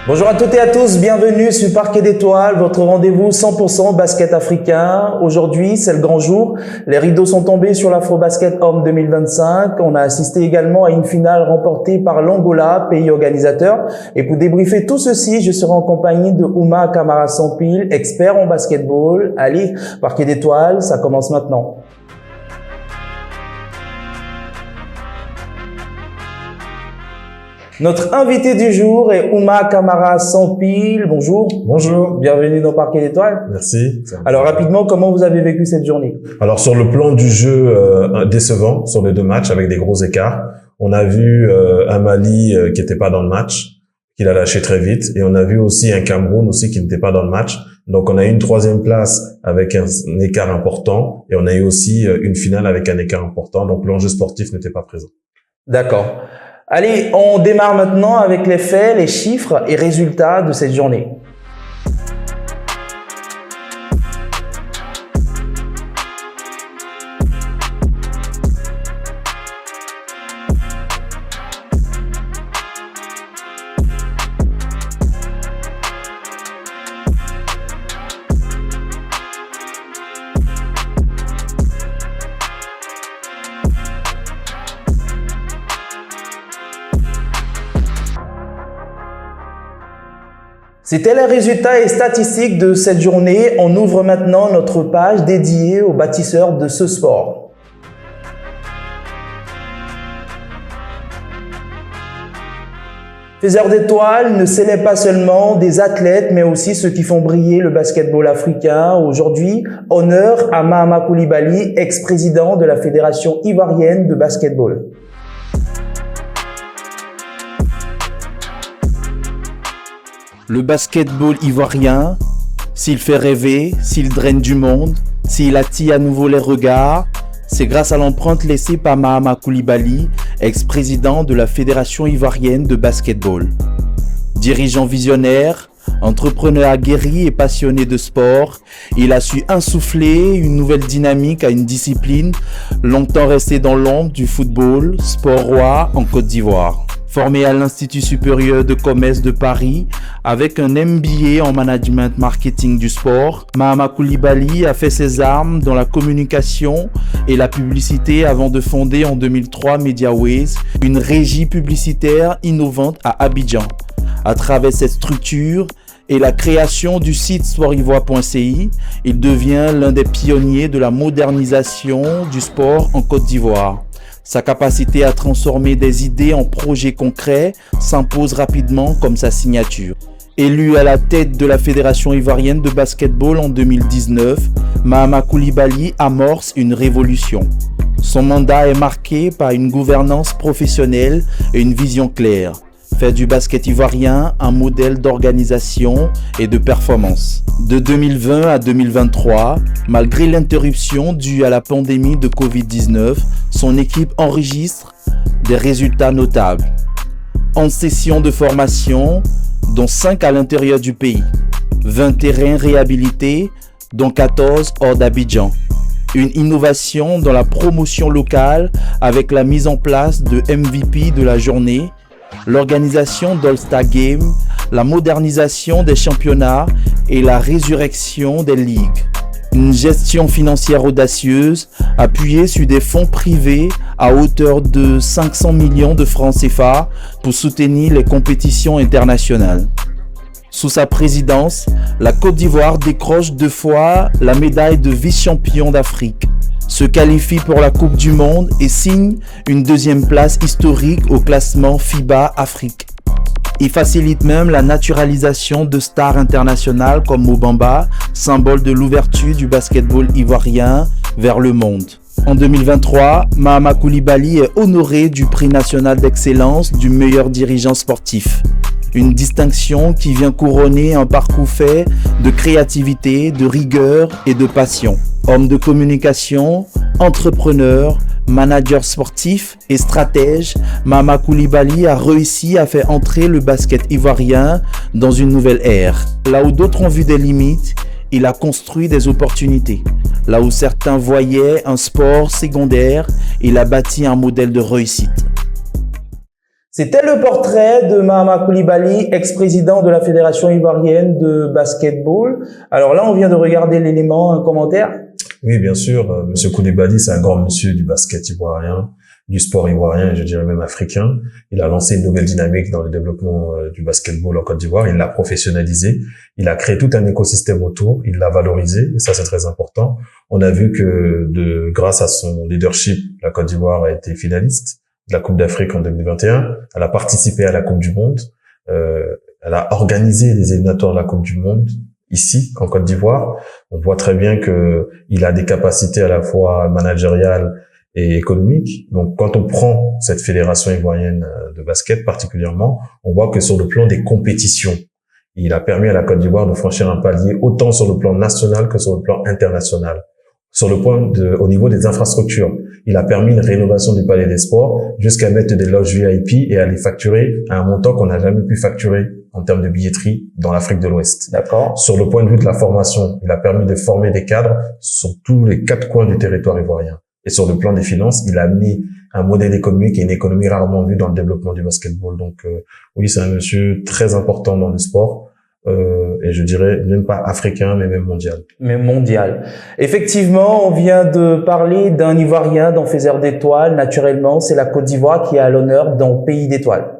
Bonjour à toutes et à tous, bienvenue sur Parquet d'Étoiles, votre rendez-vous 100% basket africain. Aujourd'hui, c'est le grand jour. Les rideaux sont tombés sur l'Afro-Basket Homme 2025. On a assisté également à une finale remportée par l'Angola, pays organisateur. Et pour débriefer tout ceci, je serai en compagnie de Ouma Kamara Sampil, expert en basketball. Allez, Parquet d'Étoiles, ça commence maintenant. Notre invité du jour est Ouma Kamara Sampil. Bonjour. Bonjour. Bienvenue dans Parquet d'Étoiles. Merci. Alors rapidement, comment vous avez vécu cette journée? Alors sur le plan du jeu, décevant sur les deux matchs avec des gros écarts. On a vu un Mali qui n'était pas dans le match, qu'il a lâché très vite, et on a vu aussi un Cameroun aussi qui n'était pas dans le match. Donc on a eu une troisième place avec un écart important, et on a eu aussi une finale avec un écart important. Donc l'enjeu sportif n'était pas présent. D'accord. Allez, on démarre maintenant avec les faits, les chiffres et résultats de cette journée. C'était les résultats et statistiques de cette journée. On ouvre maintenant notre page dédiée aux bâtisseurs de ce sport. Faiseurs d'étoiles ne célèbrent pas seulement des athlètes, mais aussi ceux qui font briller le basketball africain. Aujourd'hui, honneur à Mahama Coulibaly, ex-président de la Fédération ivoirienne de basketball. Le basketball ivoirien, s'il fait rêver, s'il draine du monde, s'il attire à nouveau les regards, c'est grâce à l'empreinte laissée par Mahama Coulibaly, ex-président de la Fédération ivoirienne de basketball. Dirigeant visionnaire, entrepreneur aguerri et passionné de sport, il a su insuffler une nouvelle dynamique à une discipline longtemps restée dans l'ombre du football, sport roi en Côte d'Ivoire. Formé à l'Institut supérieur de commerce de Paris avec un MBA en management marketing du sport, Mahama Coulibaly a fait ses armes dans la communication et la publicité avant de fonder en 2003 MediaWays, une régie publicitaire innovante à Abidjan. À travers cette structure et la création du site sportivoire.ci, il devient l'un des pionniers de la modernisation du sport en Côte d'Ivoire. Sa capacité à transformer des idées en projets concrets s'impose rapidement comme sa signature. Élu à la tête de la Fédération ivoirienne de basketball en 2019, Mahama Coulibaly amorce une révolution. Son mandat est marqué par une gouvernance professionnelle et une vision claire. Faire du basket ivoirien un modèle d'organisation et de performance. De 2020 à 2023, malgré l'interruption due à la pandémie de Covid-19, son équipe enregistre des résultats notables. 11 sessions de formation, dont 5 à l'intérieur du pays. 20 terrains réhabilités, dont 14 hors d'Abidjan. Une innovation dans la promotion locale avec la mise en place de MVP de la journée, l'organisation d'All-Star Game, la modernisation des championnats et la résurrection des ligues. Une gestion financière audacieuse appuyée sur des fonds privés à hauteur de 500 millions de francs CFA pour soutenir les compétitions internationales. Sous sa présidence, la Côte d'Ivoire décroche 2 fois la médaille de vice-champion d'Afrique, se qualifie pour la Coupe du Monde et signe une 2e place historique au classement FIBA Afrique. Il facilite même la naturalisation de stars internationales comme Mo Bamba, symbole de l'ouverture du basketball ivoirien vers le monde. En 2023, Mahama Coulibaly est honoré du prix national d'excellence du meilleur dirigeant sportif. Une distinction qui vient couronner un parcours fait de créativité, de rigueur et de passion. Homme de communication, entrepreneur, manager sportif et stratège, Mahama Coulibaly a réussi à faire entrer le basket ivoirien dans une nouvelle ère. Là où d'autres ont vu des limites, il a construit des opportunités. Là où certains voyaient un sport secondaire, il a bâti un modèle de réussite. C'était le portrait de Mahama Coulibaly, ex-président de la Fédération ivoirienne de basketball. Alors là, on vient de regarder l'élément, un commentaire. Oui, bien sûr. Monsieur Coulibaly, c'est un grand monsieur du basket ivoirien, du sport ivoirien et je dirais même africain. Il a lancé une nouvelle dynamique dans le développement du basketball en Côte d'Ivoire. Il l'a professionnalisé. Il a créé tout un écosystème autour. Il l'a valorisé et ça, c'est très important. On a vu que grâce à son leadership, la Côte d'Ivoire a été finaliste de la Coupe d'Afrique en 2021. Elle a participé à la Coupe du Monde. Elle a organisé les éliminatoires de la Coupe du Monde ici, en Côte d'Ivoire. On voit très bien que il a des capacités à la fois managériales et économiques. Donc, quand on prend cette fédération ivoirienne de basket particulièrement, on voit que sur le plan des compétitions, il a permis à la Côte d'Ivoire de franchir un palier autant sur le plan national que sur le plan international. Sur le point au niveau des infrastructures, il a permis une rénovation du palais des sports jusqu'à mettre des loges VIP et à les facturer à un montant qu'on n'a jamais pu facturer en termes de billetterie dans l'Afrique de l'Ouest. D'accord. Sur le point de vue de la formation, il a permis de former des cadres sur tous les 4 coins du territoire ivoirien. Et sur le plan des finances, il a mis un modèle économique et une économie rarement vue dans le développement du basketball. Donc oui, c'est un monsieur très important dans le sport. Et je dirais même pas africain, mais même mondial. Mais mondial. Effectivement, on vient de parler d'un Ivoirien dans Faiseur d'étoiles. Naturellement, c'est la Côte d'Ivoire qui est à l'honneur dans Pays d'étoiles.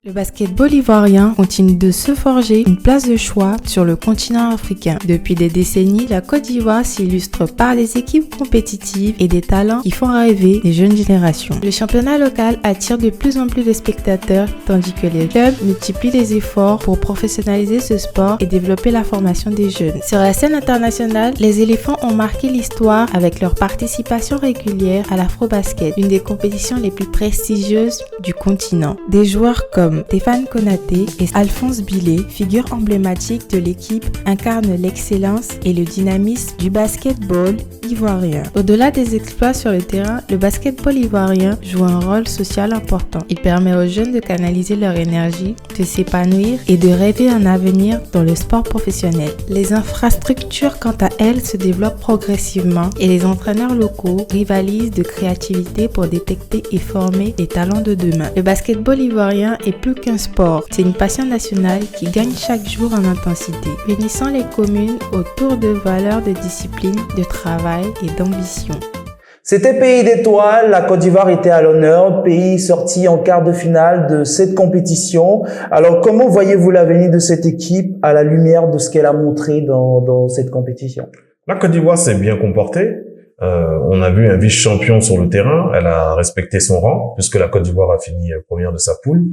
Le basketball ivoirien continue de se forger une place de choix sur le continent africain. Depuis des décennies, la Côte d'Ivoire s'illustre par des équipes compétitives et des talents qui font rêver les jeunes générations. Le championnat local attire de plus en plus de spectateurs, tandis que les clubs multiplient les efforts pour professionnaliser ce sport et développer la formation des jeunes. Sur la scène internationale, les éléphants ont marqué l'histoire avec leur participation régulière à l'Afrobasket, une des compétitions les plus prestigieuses du continent. Des joueurs comme Stéphane Konaté et Alphonse Billet, figures emblématiques de l'équipe, incarnent l'excellence et le dynamisme du basketball ivoirien. Au-delà des exploits sur le terrain, le basketball ivoirien joue un rôle social important. Il permet aux jeunes de canaliser leur énergie, de s'épanouir et de rêver un avenir dans le sport professionnel. Les infrastructures, quant à elles, se développent progressivement et les entraîneurs locaux rivalisent de créativité pour détecter et former les talents de demain. Le basketball ivoirien est plus qu'un sport, c'est une passion nationale qui gagne chaque jour en intensité, unissant les communes autour de valeurs de discipline, de travail et d'ambition. C'était Pays d'étoiles, la Côte d'Ivoire était à l'honneur, pays sorti en quart de finale de cette compétition. Alors comment voyez-vous l'avenir de cette équipe à la lumière de ce qu'elle a montré dans cette compétition? La Côte d'Ivoire s'est bien comportée. On a vu un vice-champion sur le terrain. Elle a respecté son rang puisque la Côte d'Ivoire a fini première de sa poule.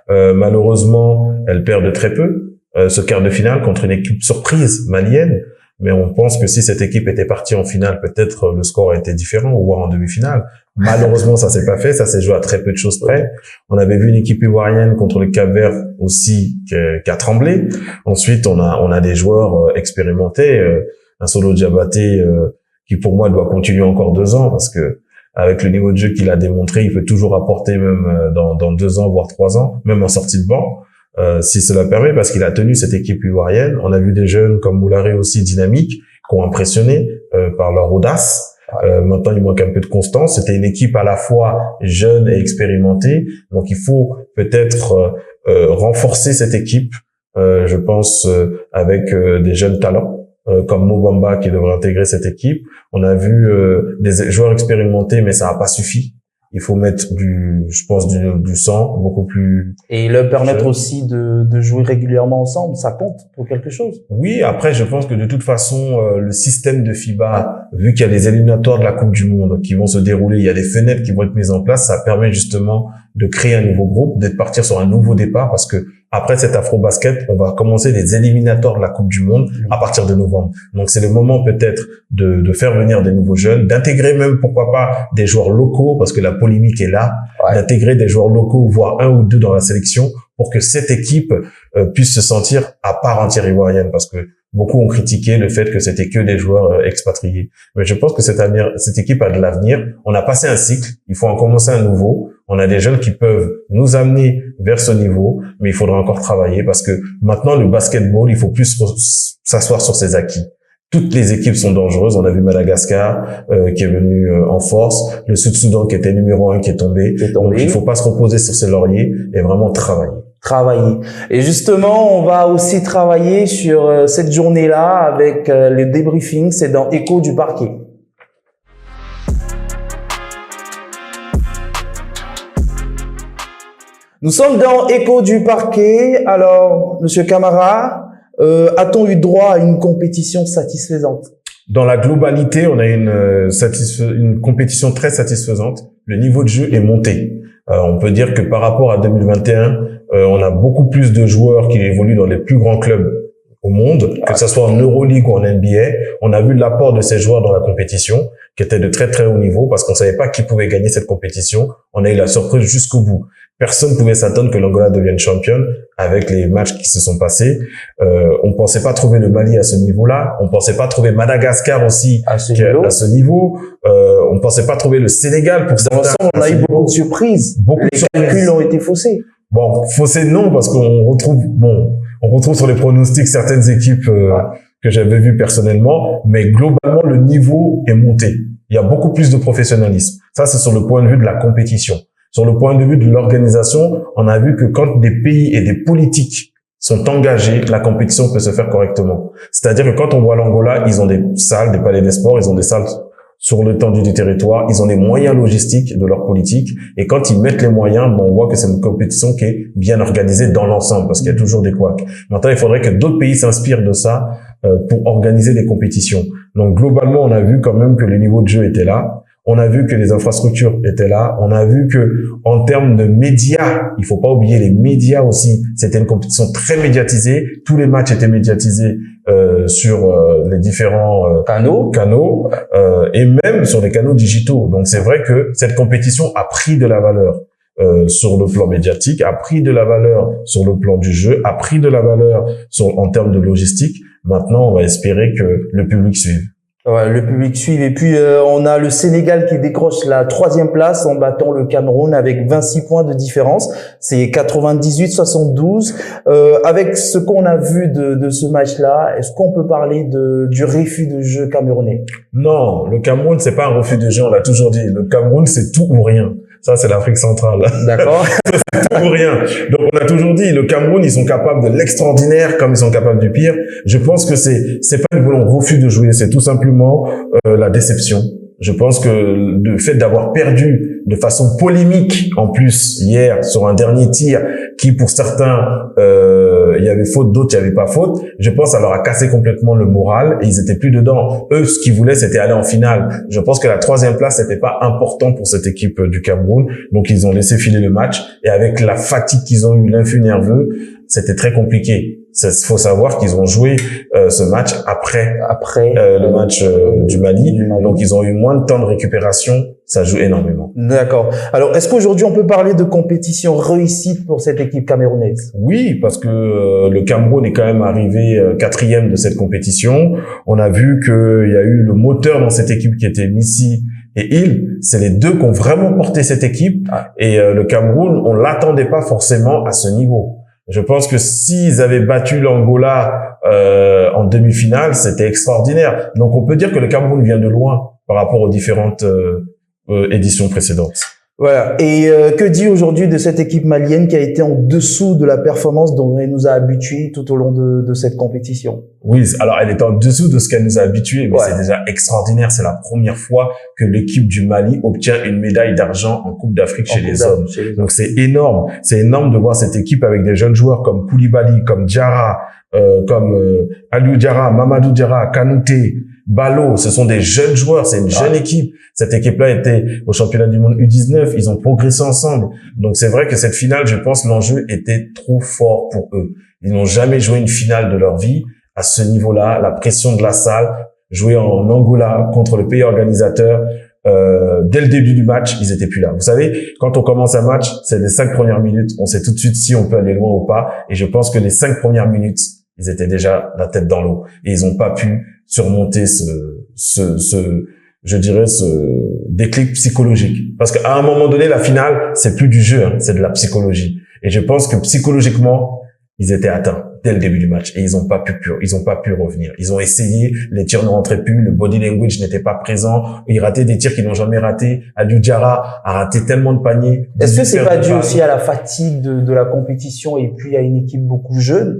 Malheureusement, elle perd de très peu ce quart de finale contre une équipe surprise malienne. Mais on pense que si cette équipe était partie en finale, peut-être le score a été différent, ou voire en demi-finale. Malheureusement, ça s'est pas fait. Ça s'est joué à très peu de choses près. On avait vu une équipe ivoirienne contre le Cap-Vert aussi qui a tremblé. Ensuite, on a des joueurs expérimentés. Un Solo Diabaté qui pour moi doit continuer encore 2 ans parce que avec le niveau de jeu qu'il a démontré, il peut toujours apporter même dans 2 ans voire 3 ans, même en sortie de banc. Si cela permet, parce qu'il a tenu cette équipe ivoirienne. On a vu des jeunes comme Moularé aussi dynamiques, qui ont impressionné par leur audace. Maintenant, il manque un peu de constance. C'était une équipe à la fois jeune et expérimentée. Donc, il faut peut-être renforcer cette équipe, je pense, avec des jeunes talents, comme Mobamba qui devrait intégrer cette équipe. On a vu des joueurs expérimentés, mais ça n'a pas suffi. Il faut mettre du sang beaucoup plus. Et leur permettre aussi de jouer régulièrement ensemble, ça compte pour quelque chose. Oui, après, je pense que de toute façon, le système de FIBA, vu qu'il y a les éliminatoires de la Coupe du Monde qui vont se dérouler, il y a des fenêtres qui vont être mises en place, ça permet justement de créer un nouveau groupe, d'être partir sur un nouveau départ parce que après cet Afro-Basket, on va commencer les éliminatoires de la Coupe du Monde à partir de novembre. Donc, c'est le moment peut-être de faire venir des nouveaux jeunes, d'intégrer même, pourquoi pas, des joueurs locaux, parce que la polémique est là, d'intégrer des joueurs locaux, voire 1 ou 2 dans la sélection, pour que cette équipe puisse se sentir à part entière ivoirienne, parce que beaucoup ont critiqué le fait que c'était que des joueurs expatriés. Mais je pense que cette équipe a de l'avenir. On a passé un cycle, il faut en commencer un nouveau. On a des jeunes qui peuvent nous amener vers ce niveau, mais il faudra encore travailler parce que maintenant, le basketball, il faut plus s'asseoir sur ses acquis. toutes les équipes sont dangereuses. On a vu Madagascar qui est venu en force, le Sud-Soudan qui était numéro 1 qui est tombé. Donc il faut pas se reposer sur ses lauriers et vraiment travailler. Et justement, on va aussi travailler sur cette journée-là avec le débriefing, c'est dans Écho du parquet. Nous sommes dans Écho du parquet. Alors, Monsieur Camara, a-t-on eu droit à une compétition satisfaisante? Dans la globalité, on a une compétition très satisfaisante. Le niveau de jeu est monté. On peut dire que par rapport à 2021, on a beaucoup plus de joueurs qui évoluent dans les plus grands clubs au monde, que ce soit en Euroleague ou en NBA. On a vu l'apport de ces joueurs dans la compétition, qui était de très très haut niveau, parce qu'on savait pas qui pouvait gagner cette compétition. On a eu la surprise jusqu'au bout. Personne pouvait s'attendre que l'Angola devienne championne avec les matchs qui se sont passés. On pensait pas trouver le Mali à ce niveau-là. On pensait pas trouver Madagascar aussi à ce niveau. On pensait pas trouver le Sénégal pour certains. On a eu beaucoup de surprises. Les calculs ont été faussés. Bon, faussés non, parce qu'on retrouve sur les pronostics certaines équipes que j'avais vues personnellement, mais globalement le niveau est monté. Il y a beaucoup plus de professionnalisme. Ça, c'est sur le point de vue de la compétition. Sur le point de vue de l'organisation, on a vu que quand des pays et des politiques sont engagés, la compétition peut se faire correctement. C'est-à-dire que quand on voit l'Angola, ils ont des salles, des palais des sports, ils ont des salles sur l'étendue du territoire, ils ont des moyens logistiques de leur politique, et quand ils mettent les moyens, on voit que c'est une compétition qui est bien organisée dans l'ensemble, parce qu'il y a toujours des couacs. Maintenant, il faudrait que d'autres pays s'inspirent de ça pour organiser des compétitions. Donc globalement, on a vu quand même que le niveau de jeu était là. On a vu que les infrastructures étaient là. On a vu que, en termes de médias, il faut pas oublier les médias aussi. C'était une compétition très médiatisée. Tous les matchs étaient médiatisés sur les différents canaux et même sur les canaux digitaux. Donc c'est vrai que cette compétition a pris de la valeur sur le plan médiatique, a pris de la valeur sur le plan du jeu, a pris de la valeur en termes de logistique. Maintenant, on va espérer que le public suive. Ouais, le public suit. Et puis, on a le Sénégal qui décroche la 3e place en battant le Cameroun avec 26 points de différence. C'est 98-72. Avec ce qu'on a vu de ce match-là, est-ce qu'on peut parler du refus de jeu camerounais? Non, le Cameroun, c'est pas un refus de jeu, on l'a toujours dit. Le Cameroun, c'est tout ou rien. Ça, c'est l'Afrique centrale. D'accord. C'est tout ou rien. Donc, on a toujours dit, le Cameroun, ils sont capables de l'extraordinaire comme ils sont capables du pire. Je pense que c'est pas un refus de jouer, c'est tout simplement la déception. Je pense que le fait d'avoir perdu de façon polémique, en plus, hier, sur un dernier tir, qui pour certains, il y avait faute, d'autres, il n'y avait pas faute, je pense que ça leur a cassé complètement le moral et ils étaient plus dedans. Eux, ce qu'ils voulaient, c'était aller en finale. Je pense que la 3e place, c'était pas important pour cette équipe du Cameroun. Donc, ils ont laissé filer le match et avec la fatigue qu'ils ont eu, l'influx nerveux, c'était très compliqué. Faut savoir qu'ils ont joué ce match après le match du Mali. Donc, ils ont eu moins de temps de récupération. Ça joue énormément. D'accord. Alors, est-ce qu'aujourd'hui, on peut parler de compétition réussite pour cette équipe camerounaise? Oui, parce que le Cameroun est quand même arrivé 4e de cette compétition. On a vu qu'il y a eu le moteur dans cette équipe qui était Missi et Hill. C'est les deux qui ont vraiment porté cette équipe. Et le Cameroun, on l'attendait pas forcément à ce niveau. Je pense que s'ils avaient battu l'Angola en demi-finale, c'était extraordinaire. Donc, on peut dire que le Cameroun vient de loin par rapport aux différentes éditions précédentes. Voilà. Et que dit aujourd'hui de cette équipe malienne qui a été en dessous de la performance dont elle nous a habitués tout au long de cette compétition? Oui, alors elle est en dessous de ce qu'elle nous a habitués, mais c'est déjà extraordinaire. C'est la première fois que l'équipe du Mali obtient une médaille d'argent en Coupe d'Afrique chez les hommes. Donc c'est énorme. C'est énorme de voir cette équipe avec des jeunes joueurs comme Koulibaly, comme Diarra, comme Aliou Diarra, Mamadou Diarra, Kanouté, Balo. Ce sont des jeunes joueurs. C'est une jeune équipe. Cette équipe-là était au championnat du monde U19. Ils ont progressé ensemble. Donc c'est vrai que cette finale, je pense, l'enjeu était trop fort pour eux. Ils n'ont jamais joué une finale de leur vie à ce niveau-là. La pression de la salle, jouer en Angola contre le pays organisateur. Dès le début du match, ils étaient plus là. Vous savez, quand on commence un match, c'est les 5 premières minutes. On sait tout de suite si on peut aller loin ou pas. Et je pense que les 5 premières minutes, ils étaient déjà la tête dans l'eau. Et ils n'ont pas pu surmonter je dirais, ce déclic psychologique. Parce qu'à un moment donné, la finale, c'est plus du jeu, hein, c'est de la psychologie. Et je pense que psychologiquement, ils étaient atteints. dès le début du match et ils ont pas pu revenir. Ils ont essayé, les tirs ne rentraient plus, le body language n'était pas présent, ils rataient des tirs qu'ils n'ont jamais ratés. Aliou Diarra a raté tellement de paniers. Est-ce que c'est pas dû aussi à la fatigue de la compétition et puis à une équipe beaucoup jeune?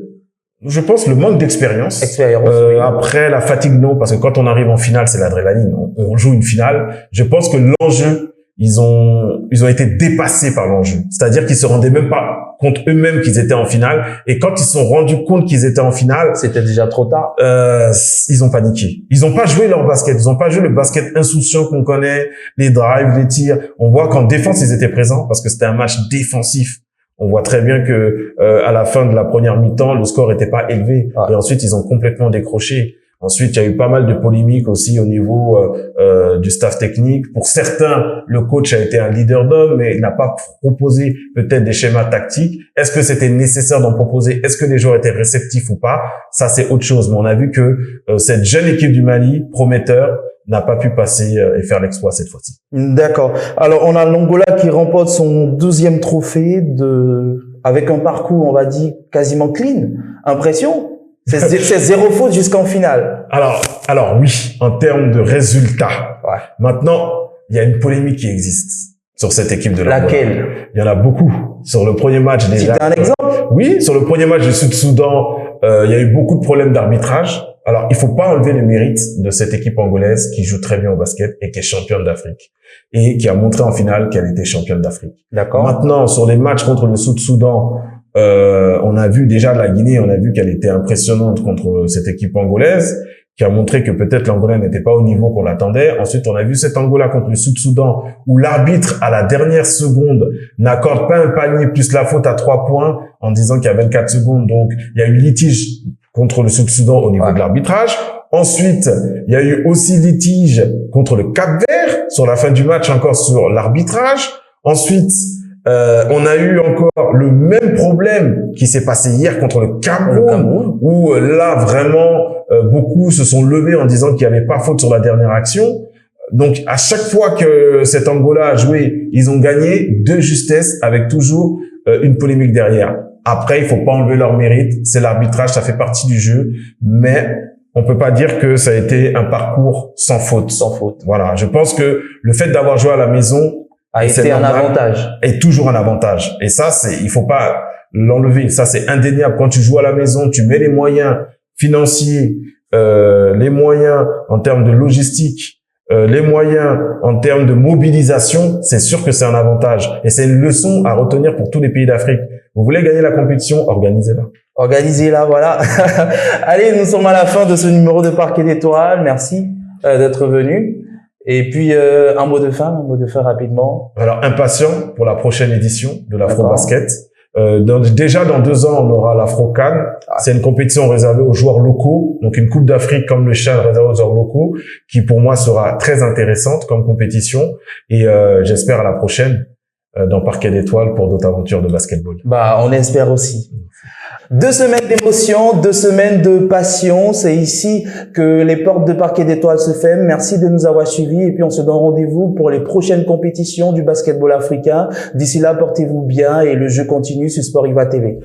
Je pense le manque d'expérience. Oui. Après, la fatigue, non, parce que quand on arrive en finale, c'est l'adrénaline. On joue une finale. Je pense que l'enjeu, ils ont été dépassés par l'enjeu. C'est-à-dire qu'ils se rendaient même pas compte eux-mêmes qu'ils étaient en finale. Et quand ils se sont rendus compte qu'ils étaient en finale, c'était déjà trop tard. Ils ont paniqué. Ils ont pas joué leur basket. Ils ont pas joué le basket insouciant qu'on connaît, les drives, les tirs. On voit qu'en défense, ils étaient présents parce que c'était un match défensif. On voit très bien que à la fin de la première mi-temps, le score était pas élevé. Ouais. Et ensuite, ils ont complètement décroché. Ensuite, il y a eu pas mal de polémiques aussi au niveau du staff technique. Pour certains, le coach a été un leader d'homme, mais il n'a pas proposé peut-être des schémas tactiques. Est-ce que c'était nécessaire d'en proposer? Est-ce que les joueurs étaient réceptifs ou pas? Ça, c'est autre chose. Mais on a vu que cette jeune équipe du Mali, prometteur, n'a pas pu passer et faire l'exploit cette fois-ci. D'accord. Alors, on a l'Angola qui remporte son 12e trophée avec un parcours, on va dire, quasiment clean. Impression? C'est zéro faute jusqu'en finale. Alors oui, en termes de résultats. Ouais. Maintenant, il y a une polémique qui existe sur cette équipe de l'Angola. Laquelle? Il y en a beaucoup. Sur le premier match déjà. Tu as un exemple? Oui, sur le premier match du Sud-Soudan, il y a eu beaucoup de problèmes d'arbitrage. Alors, il faut pas enlever le mérite de cette équipe angolaise qui joue très bien au basket et qui est championne d'Afrique et qui a montré en finale qu'elle était championne d'Afrique. D'accord. Maintenant, sur les matchs contre le Sud-Soudan, on a vu déjà la Guinée, on a vu qu'elle était impressionnante contre cette équipe angolaise, qui a montré que peut-être l'Angola n'était pas au niveau qu'on l'attendait. Ensuite, on a vu cet Angola contre le Sud-Soudan, où l'arbitre, à la dernière seconde, n'accorde pas un panier plus la faute à 3 points, en disant qu'il y a 24 secondes. Donc, il y a eu litige contre le Sud-Soudan au niveau de l'arbitrage. Ensuite, il y a eu aussi litige contre le Cap-Vert, sur la fin du match, encore sur l'arbitrage. Ensuite, on a eu encore le même problème qui s'est passé hier contre le Cameroun, où là, vraiment, beaucoup se sont levés en disant qu'il n'y avait pas faute sur la dernière action. Donc, à chaque fois que cet Angola a joué, ils ont gagné de justesse, avec toujours une polémique derrière. Après, il faut pas enlever leur mérite. C'est l'arbitrage, ça fait partie du jeu. Mais on peut pas dire que ça a été un parcours sans faute. Sans faute. Voilà. Je pense que le fait d'avoir joué à la maison a été un avantage. Est toujours un avantage. Et ça, il faut pas l'enlever. Ça, c'est indéniable. Quand tu joues à la maison, tu mets les moyens financiers, les moyens en termes de logistique, les moyens en termes de mobilisation, c'est sûr que c'est un avantage. Et c'est une leçon à retenir pour tous les pays d'Afrique. Vous voulez gagner la compétition, organisez-la. Organisez-la, voilà. Allez, nous sommes à la fin de ce numéro de Parquet d'étoiles. Merci d'être venu. Et puis, un mot de fin rapidement. Alors, impatient pour la prochaine édition de l'Afro-Basket. Déjà, dans 2 ans, on aura l'Afro-CAN. C'est une compétition réservée aux joueurs locaux. Donc, une Coupe d'Afrique comme le Chan réservée aux joueurs locaux, qui pour moi sera très intéressante comme compétition. Et j'espère à la prochaine dans Parquet d'étoiles pour d'autres aventures de basketball. On espère aussi. 2 semaines d'émotion, 2 semaines de passion. C'est ici que les portes de Parquet d'étoiles se ferment. Merci de nous avoir suivis et puis on se donne rendez-vous pour les prochaines compétitions du basketball africain. D'ici là, portez-vous bien et le jeu continue sur Sport Ivoire TV.